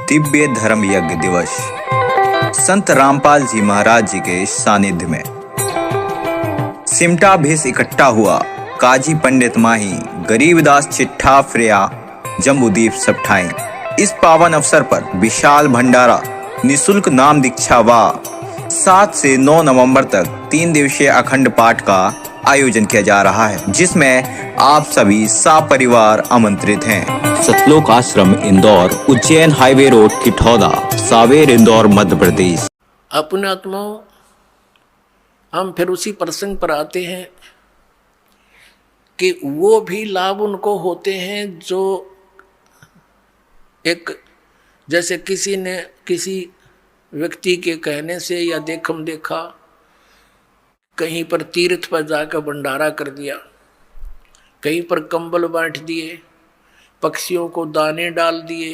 दिव्य धर्म यज्ञ दिवस संत रामपाल जी महाराज जी के सानिध्य में सिमटा भेष इकट्ठा हुआ। काजी पंडित माही गरीबदास चिट्ठा फ्रेया जम्बूदीप सब ठाई। इस पावन अवसर पर विशाल भंडारा निशुल्क नाम दीक्षा व 7 से 9 नवंबर तक 3 दिवसीय अखंड पाठ का आयोजन किया जा रहा है, जिसमें आप सभी सपरिवार आमंत्रित हैं। सतलोक आश्रम इंदौर, उज्जैन हाईवे रोड, ठिठौदा, सावेर, इंदौर, मध्य प्रदेश। अपने आत्माओं, हम फिर उसी प्रसंग पर आते हैं कि वो भी लाभ उनको होते हैं जो एक जैसे किसी ने किसी व्यक्ति के कहने से या देखम देखा कहीं पर तीर्थ पर जाकर भंडारा कर दिया, कहीं पर कंबल बांट दिए, पक्षियों को दाने डाल दिए,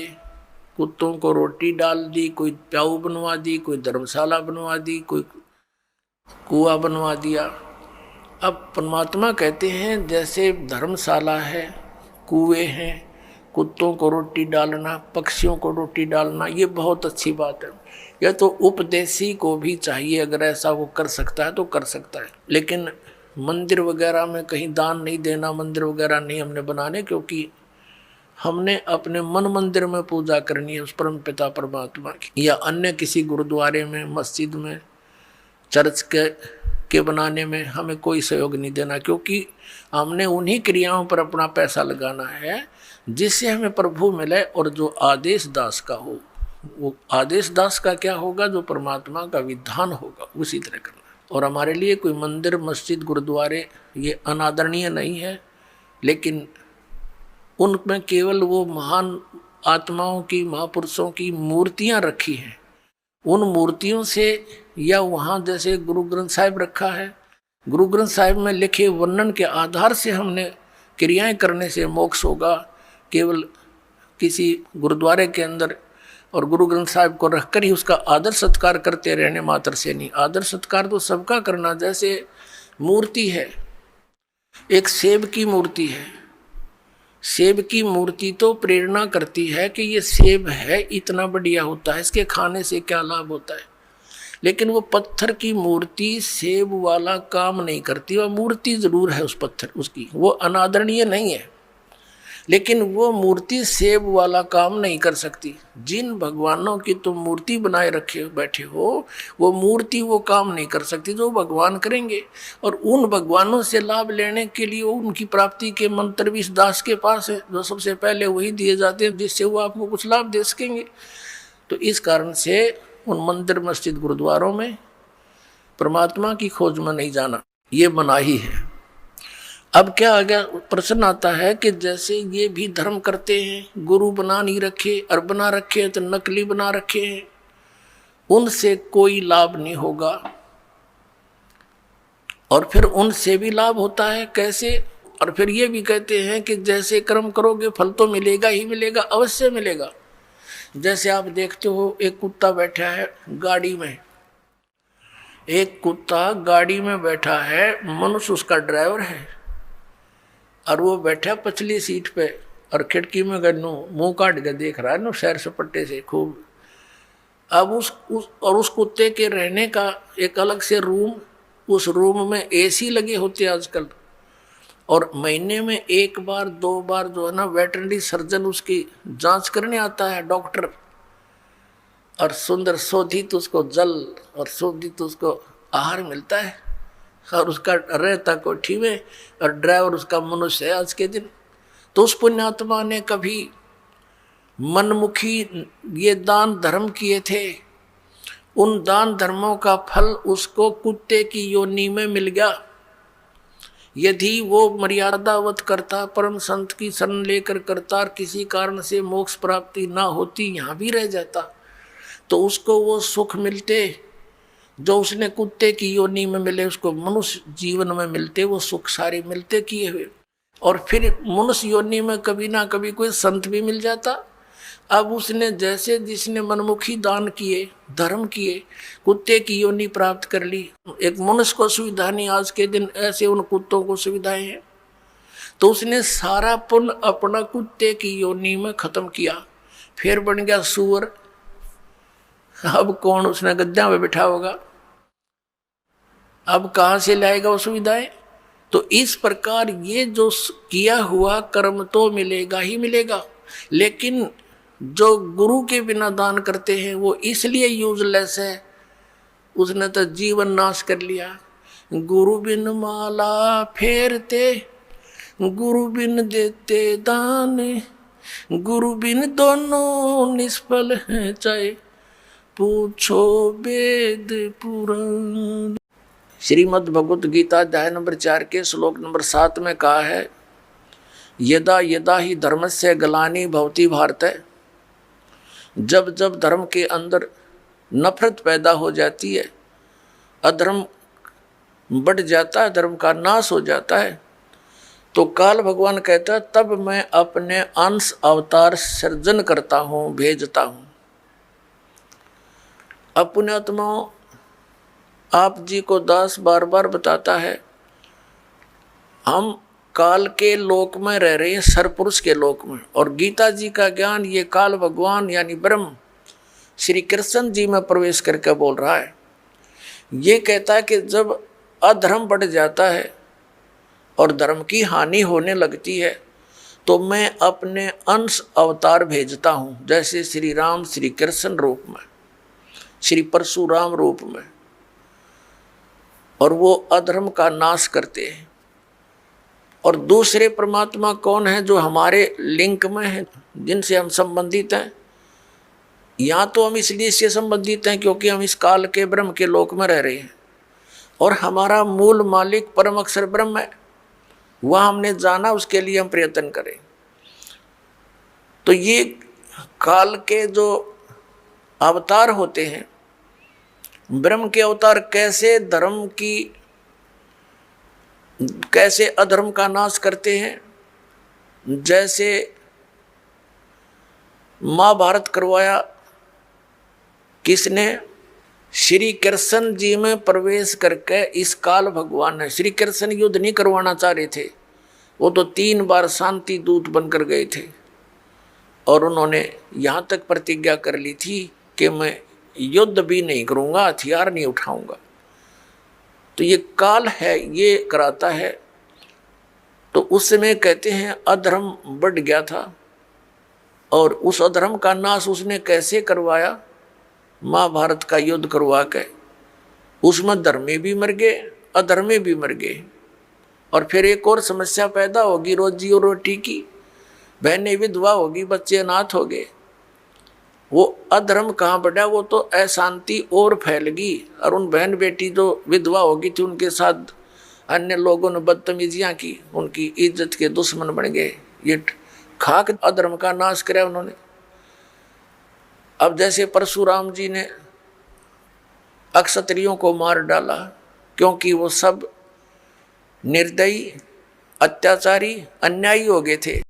कुत्तों को रोटी डाल दी, कोई प्याऊ बनवा दी, कोई धर्मशाला बनवा दी, कोई कुआं बनवा दिया। अब परमात्मा कहते हैं जैसे धर्मशाला है, कुएं हैं, कुत्तों को रोटी डालना, पक्षियों को रोटी डालना, ये बहुत अच्छी बात है। यह तो उपदेशी को भी चाहिए, अगर ऐसा वो कर सकता है तो कर सकता है। लेकिन मंदिर वगैरह में कहीं दान नहीं देना, मंदिर वगैरह नहीं हमने बनाने, क्योंकि हमने अपने मन मंदिर में पूजा करनी है उस परम पिता परमात्मा की, या अन्य किसी गुरुद्वारे में, मस्जिद में, चर्च के बनाने में हमें कोई सहयोग नहीं देना, क्योंकि हमने उन्हीं क्रियाओं पर अपना पैसा लगाना है जिससे हमें प्रभु मिले। और जो आदेश दास का हो, वो आदेश दास का क्या होगा, जो परमात्मा का विधान होगा उसी तरह करना। और हमारे लिए कोई मंदिर, मस्जिद, गुरुद्वारे ये अनादरणीय नहीं है, लेकिन उनमें केवल वो महान आत्माओं की, महापुरुषों की मूर्तियां रखी हैं। उन मूर्तियों से, या वहाँ जैसे गुरु ग्रंथ साहिब रखा है, गुरु ग्रंथ साहिब में लिखे वर्णन के आधार से हमने क्रियाएं करने से मोक्ष होगा। केवल किसी गुरुद्वारे के अंदर और गुरु ग्रंथ साहिब को रखकर ही उसका आदर सत्कार करते रहने मात्र से नहीं। आदर सत्कार तो सबका करना। जैसे मूर्ति है, एक सेब की मूर्ति है, सेब की मूर्ति तो प्रेरणा करती है कि ये सेब है, इतना बढ़िया होता है, इसके खाने से क्या लाभ होता है। लेकिन वो पत्थर की मूर्ति सेब वाला काम नहीं करती। वह मूर्ति जरूर है उस पत्थर, उसकी वो अनादरणीय नहीं है, लेकिन वो मूर्ति सेब वाला काम नहीं कर सकती। जिन भगवानों की तुम मूर्ति बनाए रखे बैठे हो, वो मूर्ति वो काम नहीं कर सकती जो भगवान करेंगे। और उन भगवानों से लाभ लेने के लिए उनकी प्राप्ति के मंत्र भी इस दास के पास है, जो सबसे पहले वही दिए जाते हैं, जिससे वो आपको कुछ लाभ दे सकेंगे। तो इस कारण से उन मंदिर, मस्जिद, गुरुद्वारों में परमात्मा की खोज में नहीं जाना, ये मनाही है। अब क्या आ गया, प्रश्न आता है कि जैसे ये भी धर्म करते हैं, गुरु बना नहीं रखे, और बना रखे तो नकली बना रखे हैं, उनसे कोई लाभ नहीं होगा। और फिर उनसे भी लाभ होता है, कैसे? और फिर ये भी कहते हैं कि जैसे कर्म करोगे फल तो मिलेगा ही मिलेगा, अवश्य मिलेगा। जैसे आप देखते हो, एक कुत्ता बैठा है गाड़ी में, एक कुत्ता गाड़ी में बैठा है, मनुष्य उसका ड्राइवर है, और वो बैठा पछली सीट पे, और खिड़की में गन्नू मुंह काट के देख रहा है ना सैर सपट्टे से खूब। अब उस कुत्ते के रहने का एक अलग से रूम, उस रूम में एसी लगे होते हैं आजकल, और महीने में 1 बार 2 बार जो है ना वेटरनरी सर्जन उसकी जांच करने आता है, डॉक्टर। और सुंदर शोधित उसको जल और शोधित उसको आहार मिलता है, और उसका रहता कोठी में, और ड्राइवर उसका मनुष्य है आज के दिन। तो उस पुण्यात्मा ने कभी मनमुखी ये दान धर्म किए थे, उन दान धर्मों का फल उसको कुत्ते की योनि में मिल गया। यदि वो मर्यादावत करता, परम संत की शरण लेकर करता, और किसी कारण से मोक्ष प्राप्ति ना होती, यहाँ भी रह जाता, तो उसको वो सुख मिलते जो उसने कुत्ते की योनि में मिले, उसको मनुष्य जीवन में मिलते, वो सुख सारे मिलते किए हुए। और फिर मनुष्य योनि में कभी ना कभी कोई संत भी मिल जाता। अब उसने जैसे जिसने मनमुखी दान किए, धर्म किए, कुत्ते की योनि प्राप्त कर ली। एक मनुष्य को सुविधा नहीं आज के दिन, ऐसे उन कुत्तों को सुविधाएं हैं। तो उसने सारा पुण्य अपना कुत्ते की योनि में खत्म किया, फिर बन गया सूअर, अब कौन उसने गद्दा में बिठा होगा, अब कहां से लाएगा वो सुविधाएं। तो इस प्रकार ये जो किया हुआ कर्म तो मिलेगा ही मिलेगा, लेकिन जो गुरु के बिना दान करते हैं वो इसलिए यूजलेस है, उसने तो जीवन नाश कर लिया। गुरु बिन माला फेरते, गुरु बिन देते दान, गुरु बिन दोनों निष्फल हैं, चाहे पूछो वेद पुराण। श्रीमद् भगवत गीता अध्याय नंबर 4 के श्लोक नंबर 7 में कहा है, यदा यदा ही धर्मस्य ग्लानि भवति भारत। जब जब धर्म के अंदर नफरत पैदा हो जाती है, अधर्म बढ़ जाता है, धर्म का नाश हो जाता है, तो काल भगवान कहता है तब मैं अपने अंश अवतार सृजन करता हूँ, भेजता हूँ। अब पुण्यात्माओं, आप जी को दास बार बार बताता है, हम काल के लोक में रह रहे हैं, सरपुरुष के लोक में, और गीता जी का ज्ञान ये काल भगवान यानी ब्रह्म श्री कृष्ण जी में प्रवेश करके बोल रहा है। ये कहता है कि जब अधर्म बढ़ जाता है और धर्म की हानि होने लगती है तो मैं अपने अंश अवतार भेजता हूँ, जैसे श्री राम श्री कृष्ण रूप में, श्री परशुराम रूप में, और वो अधर्म का नाश करते हैं। और दूसरे परमात्मा कौन है जो हमारे लिंक में हैं, जिनसे हम संबंधित हैं। यहाँ तो हम इसलिए इससे संबंधित हैं क्योंकि हम इस काल के ब्रह्म के लोक में रह रहे हैं, और हमारा मूल मालिक परम अक्षर ब्रह्म है, वह हमने जाना, उसके लिए हम प्रयत्न करें। तो ये काल के जो अवतार होते हैं, ब्रह्म के अवतार कैसे धर्म की, कैसे अधर्म का नाश करते हैं। जैसे महाभारत करवाया किसने, श्री कृष्ण जी में प्रवेश करके इस काल भगवान ने। श्री कृष्ण युद्ध नहीं करवाना चाह रहे थे, वो तो 3 बार शांति दूत बनकर गए थे, और उन्होंने यहाँ तक प्रतिज्ञा कर ली थी कि मैं युद्ध भी नहीं करूँगा, हथियार नहीं उठाऊंगा। तो ये काल है, ये कराता है। तो उस समय कहते हैं अधर्म बढ़ गया था, और उस अधर्म का नाश उसने कैसे करवाया, महाभारत का युद्ध करवा के। उसमें धर्मी भी मर गए, अधर्मी भी मर गए, और फिर एक और समस्या पैदा होगी रोजी और रोटी की, बहनें विधवा होगी, बच्चे अनाथ हो गए। वो अधर्म कहाँ बढ़ा, वो तो अशांति और फैलगी, और उन बहन बेटी जो विधवा होगी थी उनके साथ अन्य लोगों ने बदतमीजियाँ की, उनकी इज्जत के दुश्मन बन गए। ये खाक अधर्म का नाश कराया उन्होंने। अब जैसे परशुराम जी ने अक्षत्रियों को मार डाला, क्योंकि वो सब निर्दयी, अत्याचारी, अन्यायी हो गए थे।